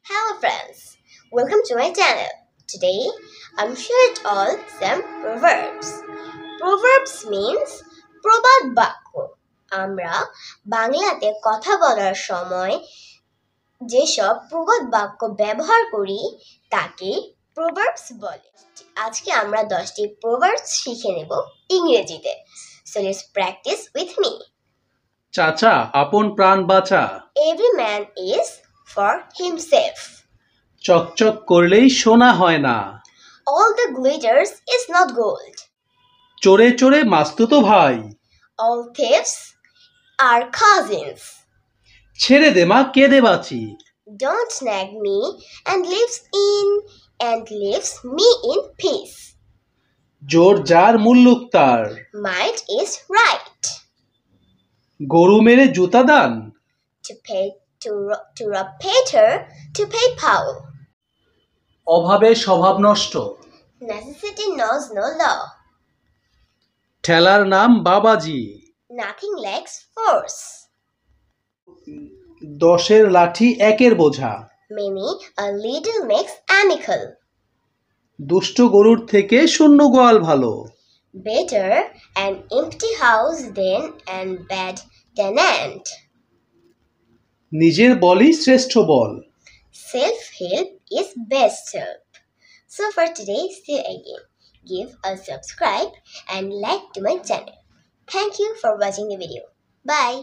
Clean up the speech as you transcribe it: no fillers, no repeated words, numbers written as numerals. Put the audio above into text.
Hello friends, welcome to my channel. Today I'm sharing all some proverbs. Proverbs means প্রবাদ বাক্য। আমরা বাংলাতে কথা বলার সময় যেসব প্রবাদ বাক্য ব্যবহার করি তাকে proverbs বলে। আজকে আমরা 10টি proverbs শিখে নেব ইংরেজিতে। So let's practice with me. চাচা আপন প্রাণ বাঁচা। Every man is for himself. চকচক করলেই সোনা হয় না। All the glitters is not gold. চোরে চোরে মাস্তুতো ভাই। All thieves are cousins. ছেড়ে দে মা কেঁদে বাঁচি। Don't nag me and leaves me in peace. জোর যার মুল্লুক তার। Might is right. গরু মেরে জুতা দান। To rob Peter to pay Paul. অভাবে স্বভাব নষ্ট। Necessity knows no law. ঠেলার নাম বাবাজি। Nothing lacks force. 10 লাঠি একের বোঝা। Many a little makes amicable. দুষ্ট গরুর থেকে শূন্য গোয়াল ভালো। Better an empty house than bad tenant. নিজের বলই শ্রেষ্ঠ বল। Self-help is best help. So for today, see you again. Give a subscribe and like to my channel. Thank you for watching the video. Bye.